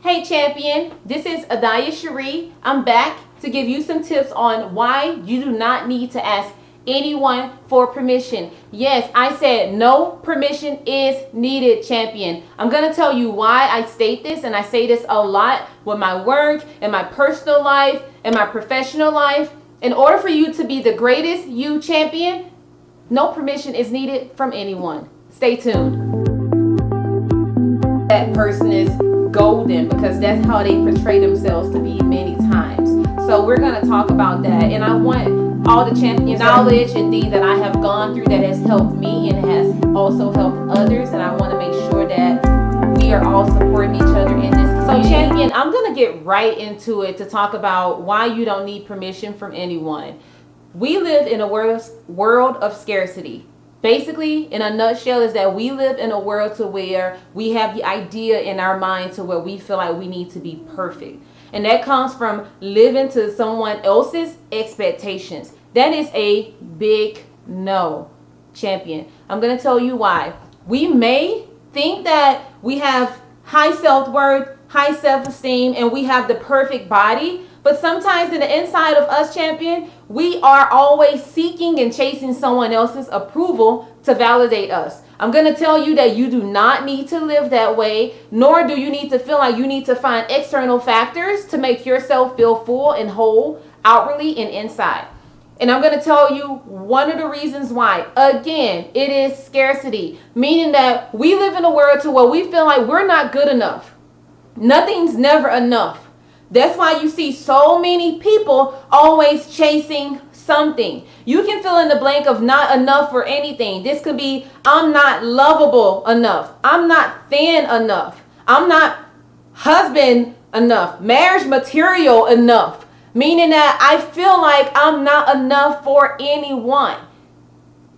Hey champion, this is AdyaShere. I'm back to give you some tips on why you do not need to ask anyone for permission. Yes, I said no permission is needed, champion. I'm going to tell you why I state this, and I say this a lot with my work, in my personal life, in my professional life. In order for you to be the greatest you, champion, no permission is needed from anyone. Stay tuned. That person is golden because that's how they portray themselves to be many times. So we're going to talk about that, and I want all the champions knowledge and things that I have gone through that has helped me and has also helped others, and I want to make sure that we are all supporting each other in this community. So champion, I'm going to get right into it to talk about why you don't need permission from anyone. We live in a world of scarcity. Basically, in a nutshell, is that we live in a world to where we have the idea in our mind to where we feel like we need to be perfect. And that comes from living to someone else's expectations. That is a big no, champion. I'm going to tell you why. We may think that we have high self-worth, high self-esteem, and we have the perfect body. But sometimes in the inside of us, champion, we are always seeking and chasing someone else's approval to validate us. I'm going to tell you that you do not need to live that way, nor do you need to feel like you need to find external factors to make yourself feel full and whole outwardly and inside. And I'm going to tell you one of the reasons why. Again, it is scarcity, meaning that we live in a world to where we feel like we're not good enough. Nothing's never enough. That's why you see so many people always chasing something. You can fill in the blank of not enough for anything. This could be, I'm not lovable enough. I'm not thin enough. I'm not husband enough. Marriage material enough. Meaning that I feel like I'm not enough for anyone.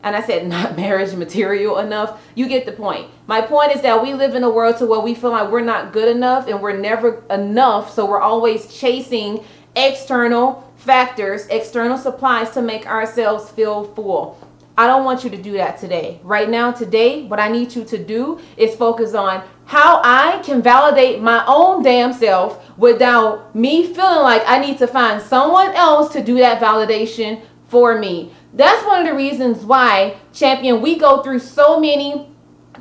And I said not marriage material enough. You get the point. My point is that we live in a world to where we feel like we're not good enough and we're never enough. So we're always chasing external factors, external supplies to make ourselves feel full. I don't want you to do that today. Right now, today, what I need you to do is focus on how I can validate my own damn self without me feeling like I need to find someone else to do that validation for me. That's one of the reasons why, champion, we go through so many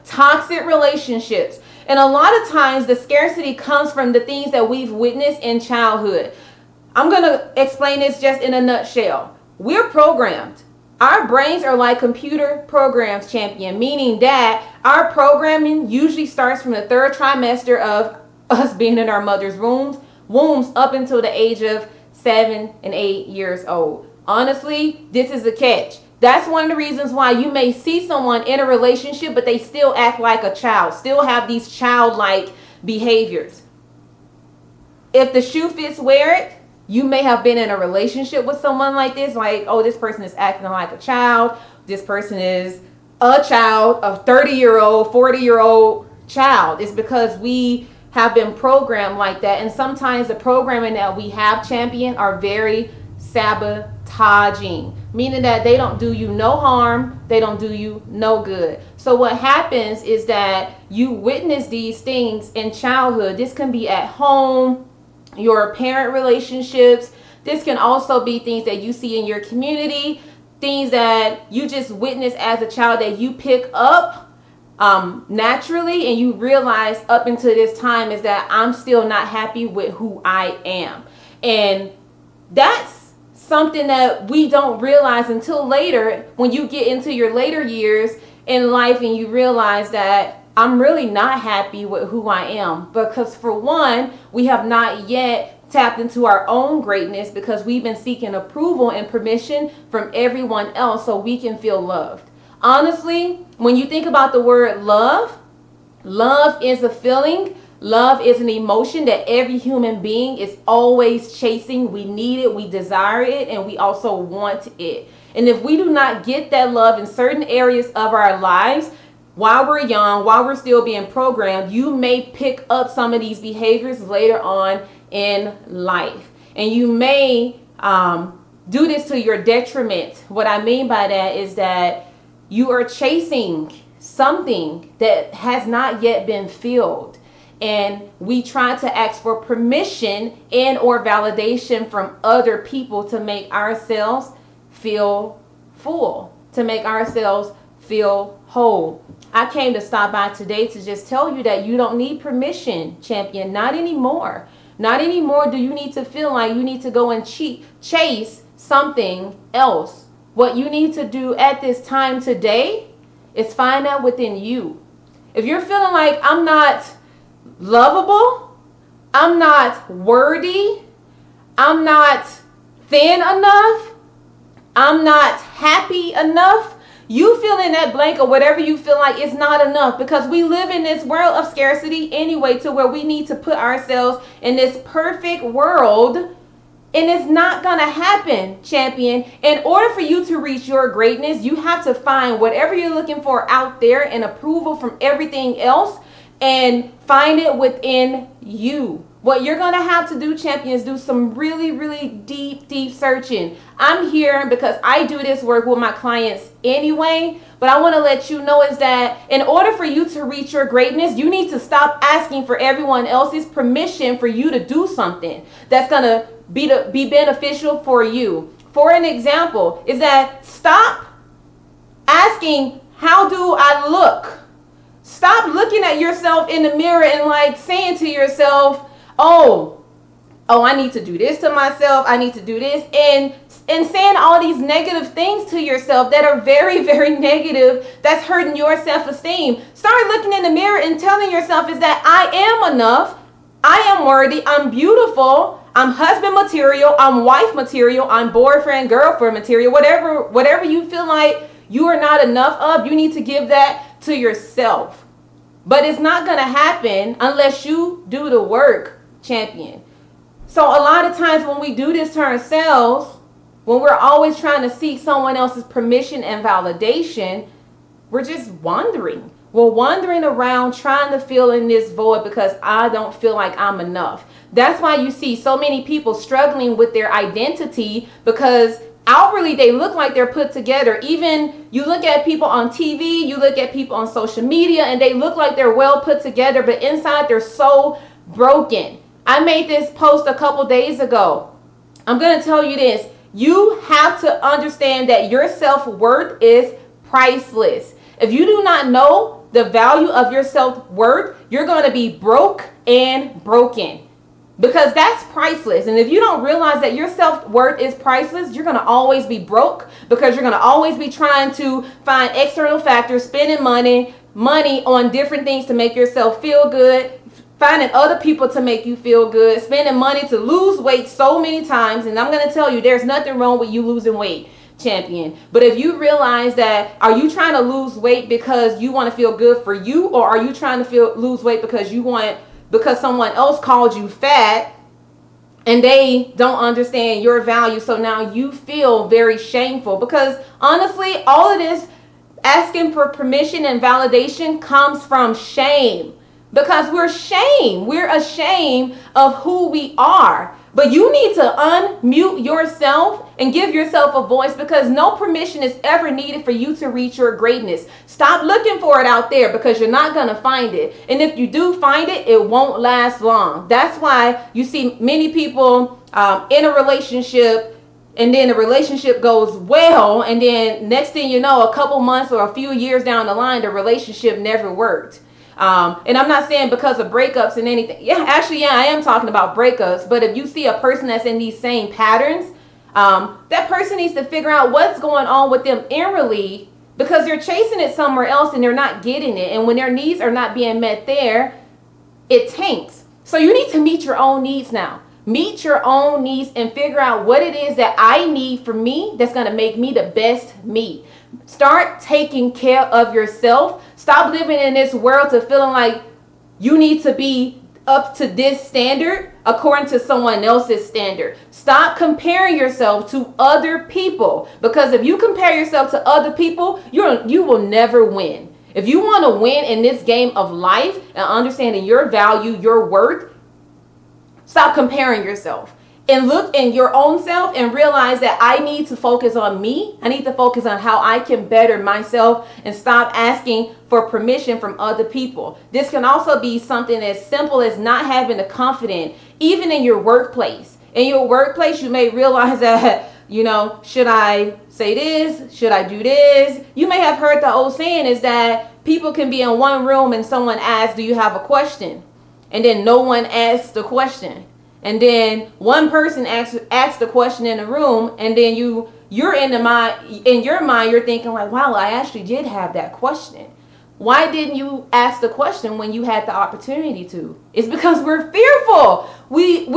toxic relationships. And a lot of times the scarcity comes from the things that we've witnessed in childhood. I'm going to explain this just in a nutshell. We're programmed. Our brains are like computer programs, champion, meaning that our programming usually starts from the third trimester of us being in our mother's wombs up until the age of 7 and 8 years old. Honestly, this is a catch. That's one of the reasons why you may see someone in a relationship, but they still act like a child, still have these childlike behaviors. If the shoe fits, wear it. You may have been in a relationship with someone like this, like, oh, this person is acting like a child. This person is a child, a 30-year-old, 40-year-old child. It's because we have been programmed like that. And sometimes the programming that we have, champion, are very sabotaging, meaning that they don't do you no harm, they don't do you no good. So what happens is that you witness these things in childhood. This can be at home, your parent relationships. This can also be things that you see in your community, things that you just witness as a child that you pick up naturally, and you realize up until this time is that I'm still not happy with who I am. And that's something that we don't realize until later, when you get into your later years in life and you realize that I'm really not happy with who I am. Because for one, we have not yet tapped into our own greatness because we've been seeking approval and permission from everyone else so we can feel loved. Honestly, when you think about the word love, love is a feeling. Love is an emotion that every human being is always chasing. We need it, we desire it, and we also want it. And if we do not get that love in certain areas of our lives, while we're young, while we're still being programmed, you may pick up some of these behaviors later on in life. And you may do this to your detriment. What I mean by that is that you are chasing something that has not yet been filled. and we try to ask for permission and or validation from other people to make ourselves feel full, to make ourselves feel whole. I came to stop by today to just tell you that you don't need permission, champion. Not anymore. Not anymore do you need to feel like you need to go and chase something else. What you need to do at this time today is find out within you. If you're feeling like I'm not lovable, I'm not worthy, I'm not thin enough, I'm not happy enough, you fill in that blank or whatever you feel like is not enough, because we live in this world of scarcity anyway, to where we need to put ourselves in this perfect world, and it's not gonna happen, champion. In order for you to reach your greatness, you have to find whatever you're looking for out there and approval from everything else, and find it within you. What you're going to have to do, champion, is do some really, really deep searching. I'm here because I do this work with my clients anyway, but I want to let you know is that in order for you to reach your greatness, you need to stop asking for everyone else's permission for you to do something that's going to be beneficial for you. For an example, is that stop asking, how do I look? Stop looking at yourself in the mirror and like saying to yourself, oh, I need to do this to myself. I need to do this. And saying all these negative things to yourself that are very, very negative, that's hurting your self-esteem. Start looking in the mirror and telling yourself is that I am enough. I am worthy. I'm beautiful. I'm husband material. I'm wife material. I'm boyfriend, girlfriend material. Whatever you feel like you are not enough of, you need to give that to yourself. But it's not going to happen unless you do the work, champion. So a lot of times when we do this to ourselves, when we're always trying to seek someone else's permission and validation, we're just wandering. We're wandering around trying to fill in this void because I don't feel like I'm enough. That's why you see so many people struggling with their identity, because outwardly they look like they're put together. Even you look at people on TV, you look at people on social media, and they look like they're well put together, but inside they're so broken. I made this post a couple days ago. I'm going to tell you this. You have to understand that your self-worth is priceless. If you do not know the value of your self-worth, you're going to be broke and broken, because that's priceless. And if you don't realize that your self-worth is priceless, you're going to always be broke, because you're going to always be trying to find external factors, spending money on different things to make yourself feel good, finding other people to make you feel good, spending money to lose weight so many times. And I'm going to tell you, there's nothing wrong with you losing weight, champion. But if you realize that, are you trying to lose weight because you want to feel good for you, or are you trying to lose weight because because someone else called you fat and they don't understand your value, so now you feel very shameful? Because honestly, all of this asking for permission and validation comes from shame, because we're ashamed of who we are. But you need to unmute yourself and give yourself a voice, because no permission is ever needed for you to reach your greatness. Stop looking for it out there, because you're not going to find it. And if you do find it, it won't last long. That's why you see many people in a relationship, and then the relationship goes well, and then next thing you know, a couple months or a few years down the line, the relationship never worked. And I'm not saying because of breakups and anything. Yeah, actually, I am talking about breakups. But if you see a person that's in these same patterns, that person needs to figure out what's going on with them inwardly, because they're chasing it somewhere else and they're not getting it. And when their needs are not being met there, it tanks. So you need to meet your own needs now. Meet your own needs and figure out what it is that I need for me that's going to make me the best me. Start taking care of yourself. Stop living in this world to feeling like you need to be up to this standard according to someone else's standard. Stop comparing yourself to other people, because if you compare yourself to other people, you will never win. If you want to win in this game of life and understanding your value, your worth, stop comparing yourself. and look in your own self and realize that I need to focus on me. I need to focus on how I can better myself and stop asking for permission from other people. This can also be something as simple as not having the confidence, even in your workplace. In your workplace, you may realize that, should I say this? Should I do this? You may have heard the old saying is that people can be in one room and someone asks, do you have a question? And then no one asks the question. And then one person asks the question in the room, and then you're in your mind, you're thinking like, wow, I actually did have that question. Why didn't you ask the question when you had the opportunity to? It's because we're fearful. We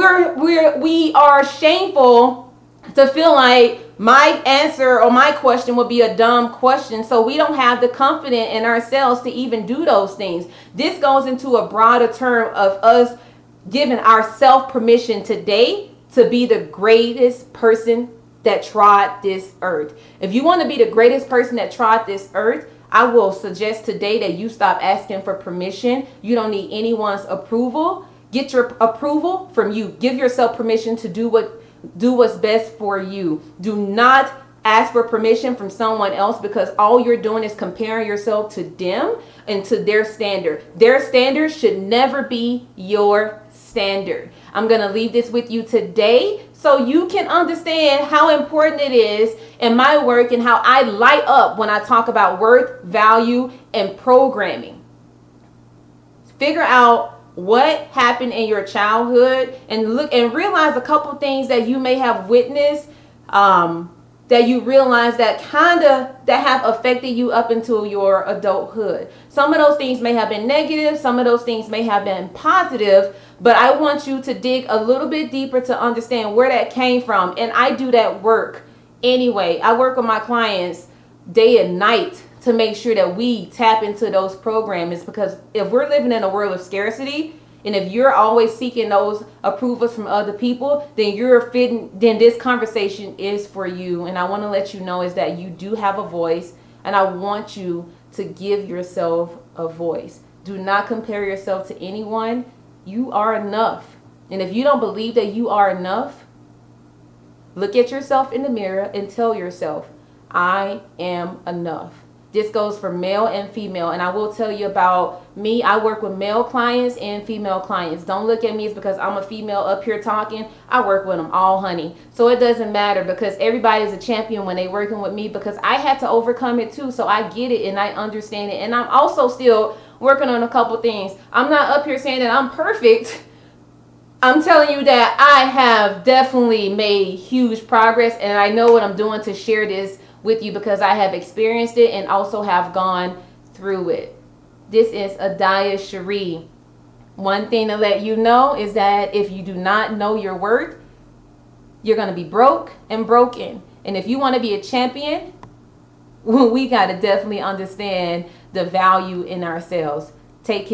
are shameful to feel like my answer or my question would be a dumb question. So we don't have the confidence in ourselves to even do those things. This goes into a broader term of us giving ourselves permission today to be the greatest person that trod this earth. If you want to be the greatest person that trod this earth, I will suggest today that you stop asking for permission. You don't need anyone's approval. Get your approval from you. Give yourself permission to do what's best for you. Do not ask for permission from someone else, because all you're doing is comparing yourself to them and to their standard. Their standard should never be your standard. I'm going to leave this with you today so you can understand how important it is in my work and how I light up when I talk about worth, value, and programming. Figure out what happened in your childhood and look and realize a couple things that you may have witnessed, that you realize that have affected you up until your adulthood. Some of those things may have been negative, some of those things may have been positive, but I want you to dig a little bit deeper to understand where that came from. And I do that work anyway. I work with my clients day and night to make sure that we tap into those programs, because if we're living in a world of scarcity, and if you're always seeking those approvals from other people, then this conversation is for you. And I want to let you know is that you do have a voice, and I want you to give yourself a voice. Do not compare yourself to anyone. You are enough. And if you don't believe that you are enough, look at yourself in the mirror and tell yourself, I am enough. This goes for male and female. And I will tell you about me. I work with male clients and female clients. Don't look at me as because I'm a female up here talking. I work with them all, honey. So it doesn't matter, because everybody's a champion when they're working with me, because I had to overcome it too. So I get it and I understand it. And I'm also still working on a couple things. I'm not up here saying that I'm perfect. I'm telling you that I have definitely made huge progress, and I know what I'm doing to share this with you because I have experienced it and also have gone through it. This is AdyaShere. One thing to let you know is that if you do not know your worth, you're going to be broke and broken. And if you want to be a champion, we got to definitely understand the value in ourselves. Take care.